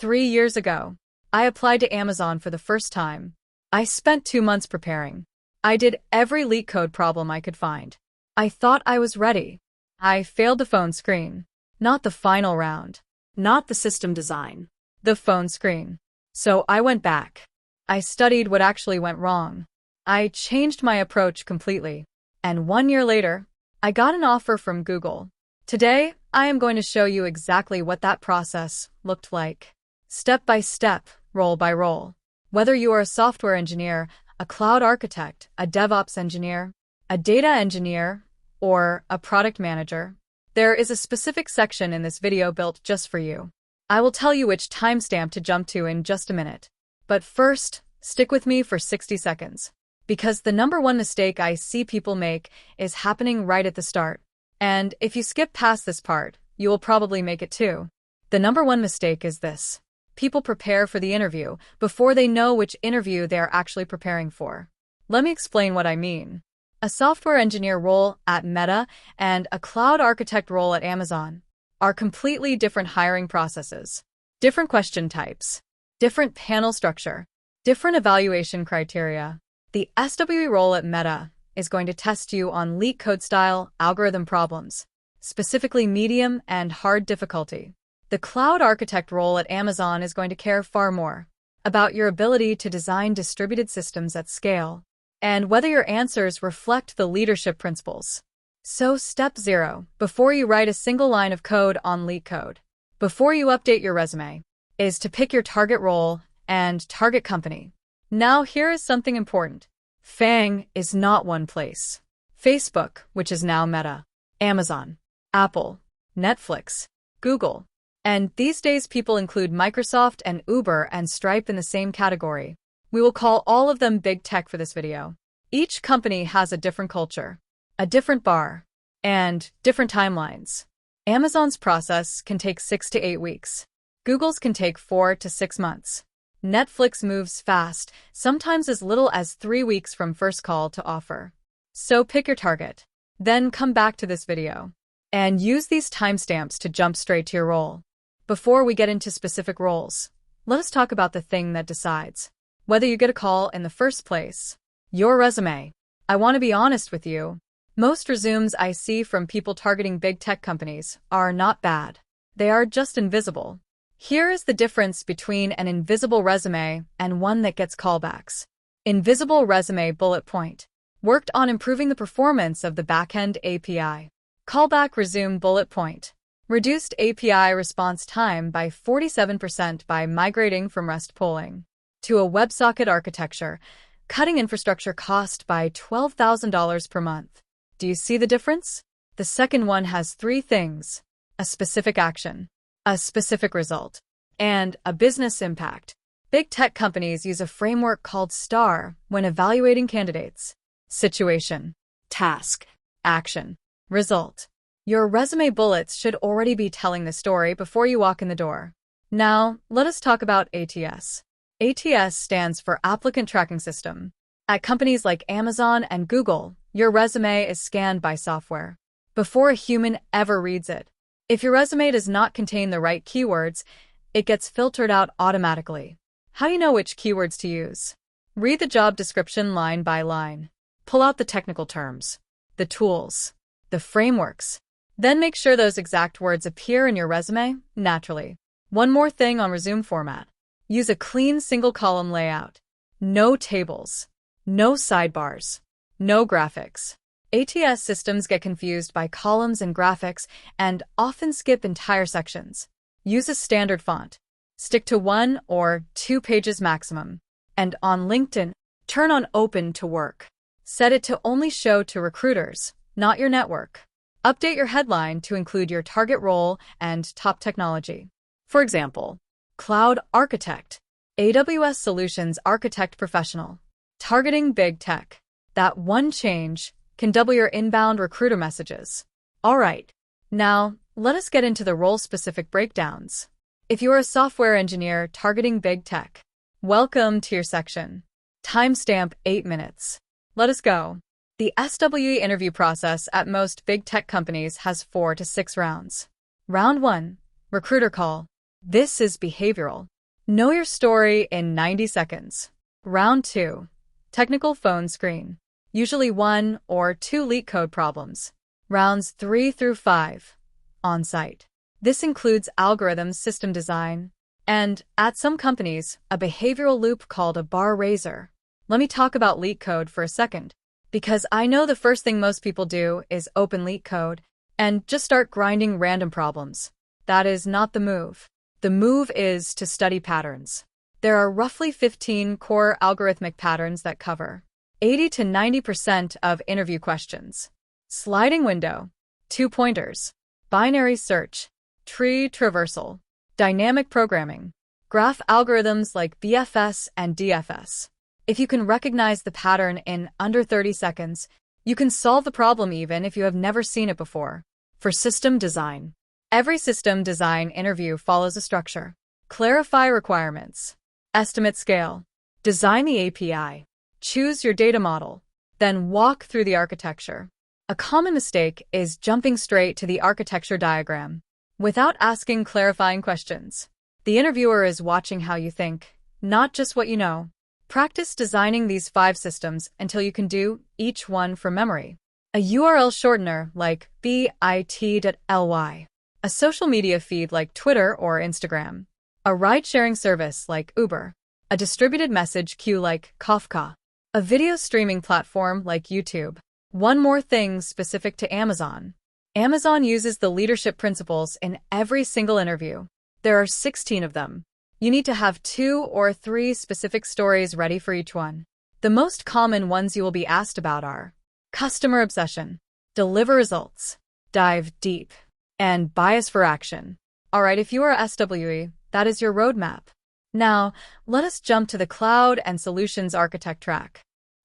3 years ago, I applied to Amazon for the first time. I spent 2 months preparing. I did every leak code problem I could find. I thought I was ready. I failed the phone screen. Not the final round. Not the system design. The phone screen. So I went back. I studied what actually went wrong. I changed my approach completely. And 1 year later, I got an offer from Google. Today, I am going to show you exactly what that process looked like. Step by step, role by role. Whether you are a software engineer, a cloud architect, a DevOps engineer, a data engineer, or a product manager, there is a specific section in this video built just for you. I will tell you which timestamp to jump to in just a minute. But first, stick with me for 60 seconds. Because the number one mistake I see people make is happening right at the start. And if you skip past this part, you will probably make it too. The number one mistake is this. People prepare for the interview before they know which interview they are actually preparing for. Let me explain what I mean. A software engineer role at Meta and a cloud architect role at Amazon are completely different hiring processes, different question types, different panel structure, different evaluation criteria. The SWE role at Meta is going to test you on leak code style algorithm problems, specifically medium and hard difficulty. The cloud architect role at Amazon is going to care far more about your ability to design distributed systems at scale and whether your answers reflect the leadership principles. So step 0, before you write a single line of code on leak code, before you update your resume, is to pick your target role and target company. Now here is something important. FAANG is not one place. Facebook, which is now Meta, Amazon, Apple, Netflix, Google, and these days people include Microsoft and Uber and Stripe in the same category. We will call all of them big tech for this video. Each company has a different culture, a different bar, and different timelines. Amazon's process can take 6 to 8 weeks. Google's can take 4 to 6 months. Netflix moves fast, sometimes as little as 3 weeks from first call to offer. So pick your target. Then come back to this video and use these timestamps to jump straight to your role. Before we get into specific roles, let us talk about the thing that decides whether you get a call in the first place. Your resume. I want to be honest with you. Most resumes I see from people targeting big tech companies are not bad. They are just invisible. Here is the difference between an invisible resume and one that gets callbacks. Invisible resume bullet point. Worked on improving the performance of the backend API. Callback resume bullet point. Reduced API response time by 47% by migrating from REST polling to a WebSocket architecture, cutting infrastructure cost by $12,000 per month. Do you see the difference? The second one has 3 things: a specific action, a specific result, and a business impact. Big tech companies use a framework called STAR when evaluating candidates: situation, task, action, result. Your resume bullets should already be telling the story before you walk in the door. Now, let us talk about ATS. ATS stands for Applicant Tracking System. At companies like Amazon and Google, your resume is scanned by software before a human ever reads it. If your resume does not contain the right keywords, it gets filtered out automatically. How do you know which keywords to use? Read the job description line by line. Pull out the technical terms, the tools, the frameworks. Then make sure those exact words appear in your resume naturally. One more thing on resume format. Use a clean single-column layout. No tables, no sidebars, no graphics. ATS systems get confused by columns and graphics and often skip entire sections. Use a standard font. Stick to 1 or 2 pages maximum. And on LinkedIn, turn on Open to Work. Set it to only show to recruiters, not your network. Update your headline to include your target role and top technology. For example, Cloud Architect, AWS Solutions Architect Professional, targeting big tech. That one change can double your inbound recruiter messages. All right, now let us get into the role-specific breakdowns. If you are a software engineer targeting big tech, welcome to your section. Timestamp 8 minutes. Let us go. The SWE interview process at most big tech companies has 4 to 6 rounds. Round 1, recruiter call. This is behavioral. Know your story in 90 seconds. Round 2. Technical phone screen. Usually 1 or 2 leak code problems. Rounds 3 through 5. On-site. This includes algorithms, system design, and, at some companies, a behavioral loop called a bar raiser. Let me talk about leak code for a second, because I know the first thing most people do is open leak code and just start grinding random problems. That is not the move. The move is to study patterns. There are roughly 15 core algorithmic patterns that cover 80 to 90% of interview questions. Sliding window, 2 pointers, binary search, tree traversal, dynamic programming, graph algorithms like BFS and DFS. If you can recognize the pattern in under 30 seconds, you can solve the problem even if you have never seen it before. For system design. Every system design interview follows a structure. Clarify requirements. Estimate scale. Design the API. Choose your data model. Then walk through the architecture. A common mistake is jumping straight to the architecture diagram without asking clarifying questions. The interviewer is watching how you think, not just what you know. Practice designing these 5 systems until you can do each one from memory. A URL shortener like bit.ly. A social media feed like Twitter or Instagram. A ride-sharing service like Uber. A distributed message queue like Kafka. A video streaming platform like YouTube. One more thing specific to Amazon. Amazon uses the leadership principles in every single interview. There are 16 of them. You need to have 2 or 3 specific stories ready for each one. The most common ones you will be asked about are customer obsession, deliver results, dive deep, and bias for action. Alright, if you are SWE, that is your roadmap. Now, let us jump to the Cloud and Solutions Architect track.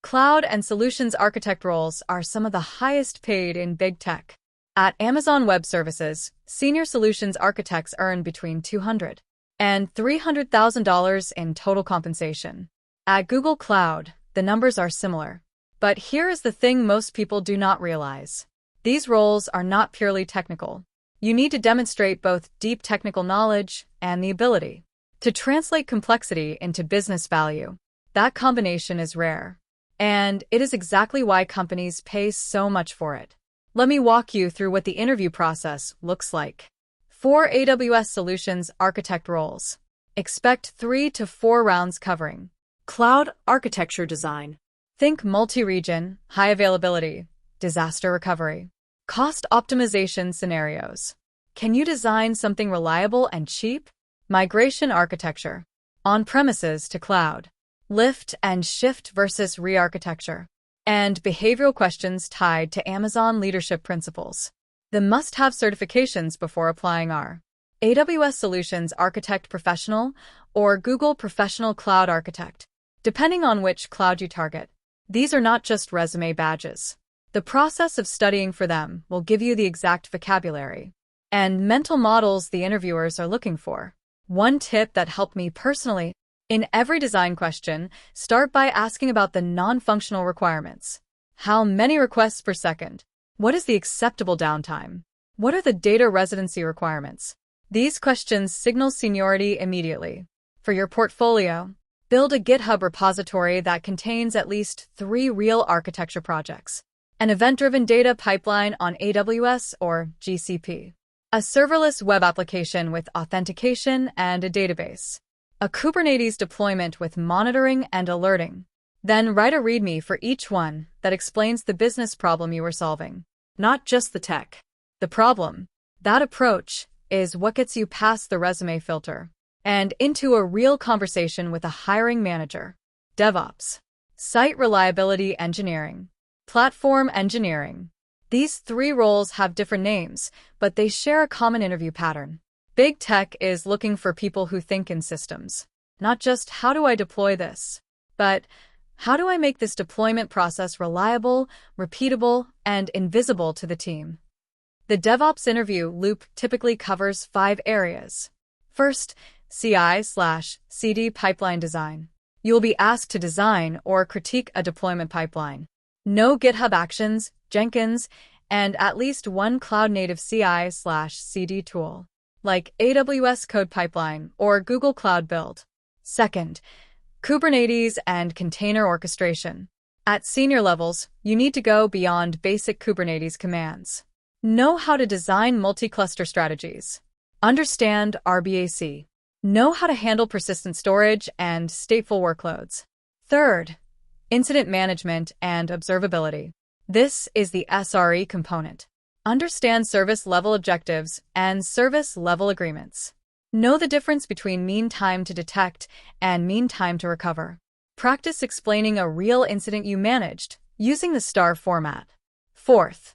Cloud and Solutions Architect roles are some of the highest paid in big tech. At Amazon Web Services, senior solutions architects earn between $200,000 and $300,000 in total compensation. At Google Cloud, the numbers are similar. But here is the thing most people do not realize. These roles are not purely technical. You need to demonstrate both deep technical knowledge and the ability to translate complexity into business value. That combination is rare, and it is exactly why companies pay so much for it. Let me walk you through what the interview process looks like. 4 AWS Solutions Architect roles. Expect 3 to 4 rounds covering cloud architecture design. Think multi-region, high availability, disaster recovery, cost optimization scenarios. Can you design something reliable and cheap? Migration architecture. On-premises to cloud. Lift and shift versus re-architecture. And behavioral questions tied to Amazon leadership principles. The must-have certifications before applying are AWS Solutions Architect Professional or Google Professional Cloud Architect, depending on which cloud you target. These are not just resume badges. The process of studying for them will give you the exact vocabulary and mental models the interviewers are looking for. One tip that helped me personally: in every design question, start by asking about the non-functional requirements. How many requests per second? What is the acceptable downtime? What are the data residency requirements? These questions signal seniority immediately. For your portfolio, build a GitHub repository that contains at least 3 real architecture projects. An event-driven data pipeline on AWS or GCP. A serverless web application with authentication and a database. A Kubernetes deployment with monitoring and alerting. Then write a README for each one that explains the business problem you were solving, not just the tech. The problem. That approach is what gets you past the resume filter and into a real conversation with a hiring manager. DevOps. Site reliability engineering. Platform engineering. These 3 roles have different names, but they share a common interview pattern. Big tech is looking for people who think in systems. Not just how do I deploy this, but how do I make this deployment process reliable, repeatable, and invisible to the team? The DevOps interview loop typically covers 5 areas. First, CI/CD pipeline design. You will be asked to design or critique a deployment pipeline. Know GitHub Actions, Jenkins, and at least one cloud-native CI/CD tool. like AWS Code Pipeline or Google Cloud Build. Second, Kubernetes and container orchestration. At senior levels, you need to go beyond basic Kubernetes commands. Know how to design multi-cluster strategies. Understand RBAC. Know how to handle persistent storage and stateful workloads. Third, incident management and observability. This is the SRE component. Understand service-level objectives and service-level agreements. Know the difference between mean time to detect and mean time to recover. Practice explaining a real incident you managed using the STAR format. Fourth,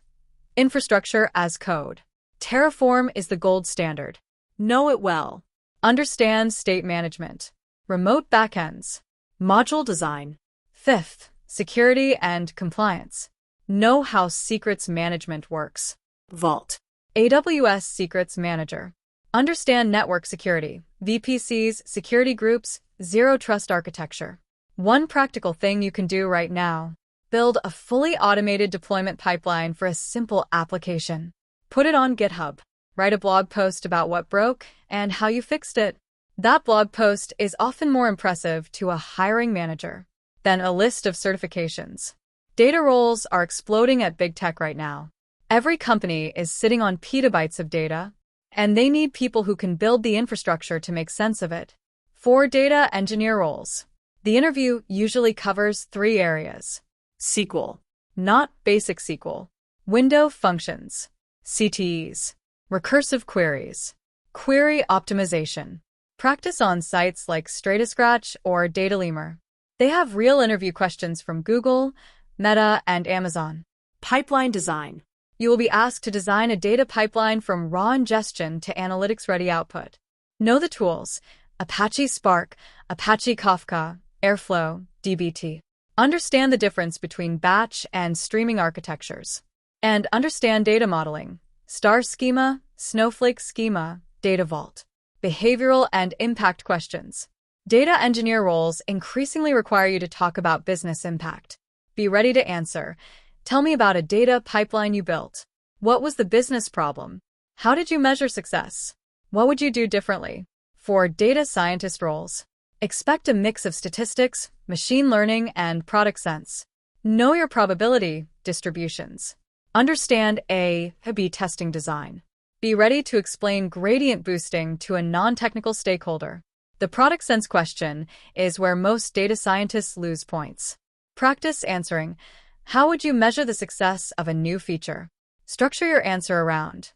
infrastructure as code. Terraform is the gold standard. Know it well. Understand state management, remote backends, module design. Fifth, security and compliance. Know how secrets management works. Vault. AWS Secrets Manager. Understand network security, VPCs, security groups, zero trust architecture. One practical thing you can do right now. Build a fully automated deployment pipeline for a simple application. Put it on GitHub. Write a blog post about what broke and how you fixed it. That blog post is often more impressive to a hiring manager than a list of certifications. Data roles are exploding at big tech right now. Every company is sitting on petabytes of data, and they need people who can build the infrastructure to make sense of it. For data engineer roles, the interview usually covers 3 areas. SQL, not basic SQL. Window functions, CTEs. Recursive queries. Query optimization. Practice on sites like StrataScratch or DataLemur. They have real interview questions from Google, Meta, and Amazon. Pipeline design. You will be asked to design a data pipeline from raw ingestion to analytics-ready output. Know the tools: Apache Spark, Apache Kafka, Airflow, dbt. Understand the difference between batch and streaming architectures. And understand data modeling: Star Schema, Snowflake Schema, Data Vault. Behavioral and impact questions. Data engineer roles increasingly require you to talk about business impact. Be ready to answer. Tell me about a data pipeline you built. What was the business problem? How did you measure success? What would you do differently? For data scientist roles, expect a mix of statistics, machine learning, and product sense. Know your probability distributions. Understand A/B testing design. Be ready to explain gradient boosting to a non-technical stakeholder. The product sense question is where most data scientists lose points. Practice answering. How would you measure the success of a new feature? Structure your answer around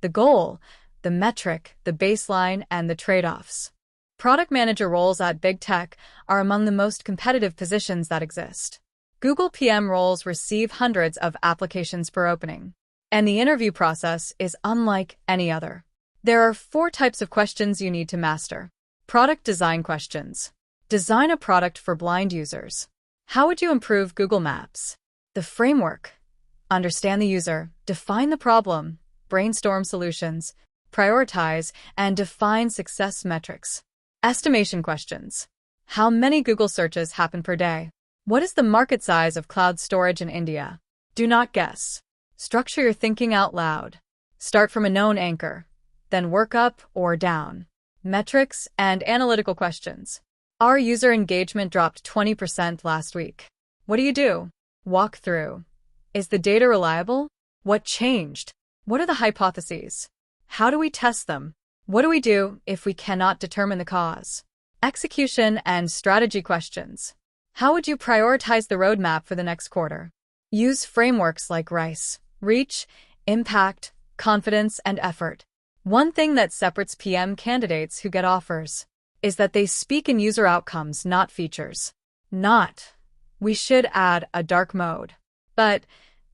the goal, the metric, the baseline, and the trade-offs. Product manager roles at big tech are among the most competitive positions that exist. Google PM roles receive hundreds of applications per opening, and the interview process is unlike any other. There are 4 types of questions you need to master. Product design questions. Design a product for blind users. How would you improve Google Maps? The framework. Understand the user, define the problem, brainstorm solutions, prioritize, and define success metrics. Estimation questions. How many Google searches happen per day? What is the market size of cloud storage in India? Do not guess. Structure your thinking out loud. Start from a known anchor, then work up or down. Metrics and analytical questions. Our user engagement dropped 20% last week. What do you do? Walk through. Is the data reliable? What changed? What are the hypotheses? How do we test them? What do we do if we cannot determine the cause? Execution and strategy questions. How would you prioritize the roadmap for the next quarter? Use frameworks like RICE, reach, impact, confidence, and effort. One thing that separates PM candidates who get offers is that they speak in user outcomes, not features. We should add a dark mode. But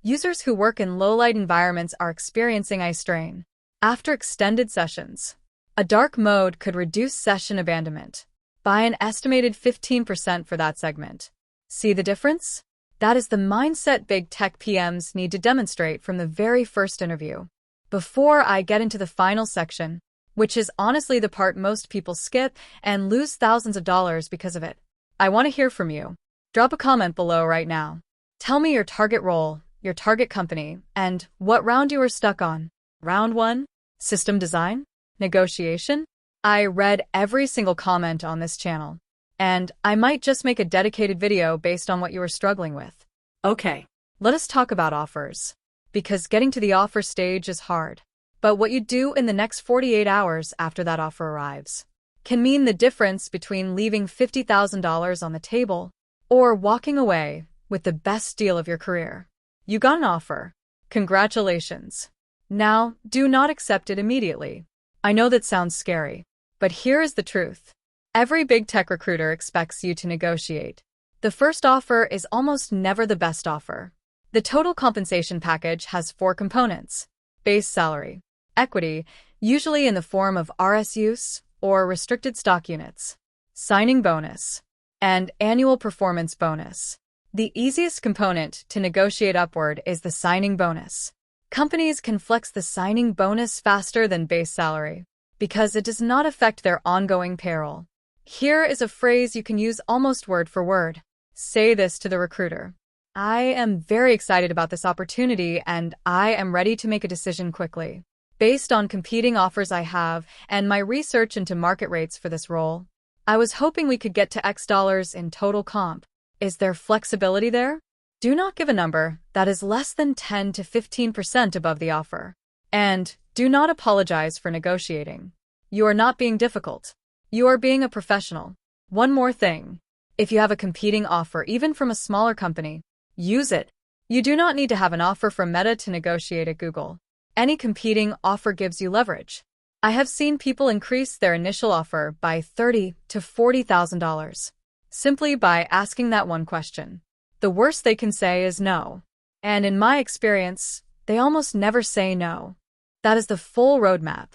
users who work in low-light environments are experiencing eye strain. After extended sessions, a dark mode could reduce session abandonment by an estimated 15% for that segment. See the difference? That is the mindset big tech PMs need to demonstrate from the very first interview. Before I get into the final section, which is honestly the part most people skip and lose thousands of dollars because of it, I want to hear from you. Drop a comment below right now. Tell me your target role, your target company, and what round you were stuck on. Round 1? System design? Negotiation? I read every single comment on this channel, and I might just make a dedicated video based on what you are struggling with. Okay, let us talk about offers, because getting to the offer stage is hard. But what you do in the next 48 hours after that offer arrives can mean the difference between leaving $50,000 on the table or walking away with the best deal of your career. You got an offer. Congratulations. Now, do not accept it immediately. I know that sounds scary, but here is the truth. Every big tech recruiter expects you to negotiate. The first offer is almost never the best offer. The total compensation package has 4 components: base salary, equity, usually in the form of RSUs or restricted stock units, signing bonus, and annual performance bonus. The easiest component to negotiate upward is the signing bonus. Companies can flex the signing bonus faster than base salary because it does not affect their ongoing payroll. Here is a phrase you can use almost word for word. Say this to the recruiter: I am very excited about this opportunity and I am ready to make a decision quickly. Based on competing offers I have and my research into market rates for this role, I was hoping we could get to X dollars in total comp. Is there flexibility there? Do not give a number that is less than 10 to 15% above the offer. And do not apologize for negotiating. You are not being difficult. You are being a professional. One more thing. If you have a competing offer, even from a smaller company, use it. You do not need to have an offer from Meta to negotiate at Google. Any competing offer gives you leverage. I have seen people increase their initial offer by $30,000 to $40,000 simply by asking that one question. The worst they can say is no. And in my experience, they almost never say no. That is the full roadmap,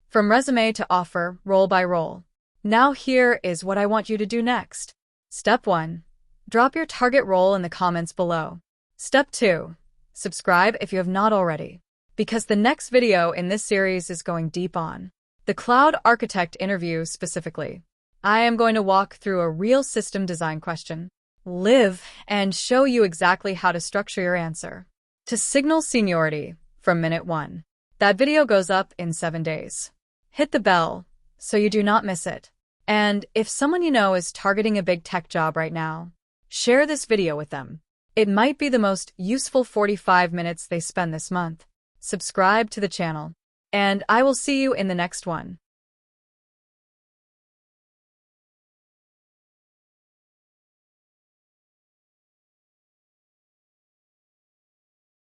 from resume to offer, role by role. Now here is what I want you to do next. Step 1. Drop your target role in the comments below. Step 2. Subscribe if you have not already, because the next video in this series is going deep on the cloud architect interview specifically. I am going to walk through a real system design question, live, and show you exactly how to structure your answer to signal seniority from minute 1. That video goes up in 7 days. Hit the bell so you do not miss it. And if someone you know is targeting a big tech job right now, share this video with them. It might be the most useful 45 minutes they spend this month. Subscribe to the channel, and I will see you in the next one.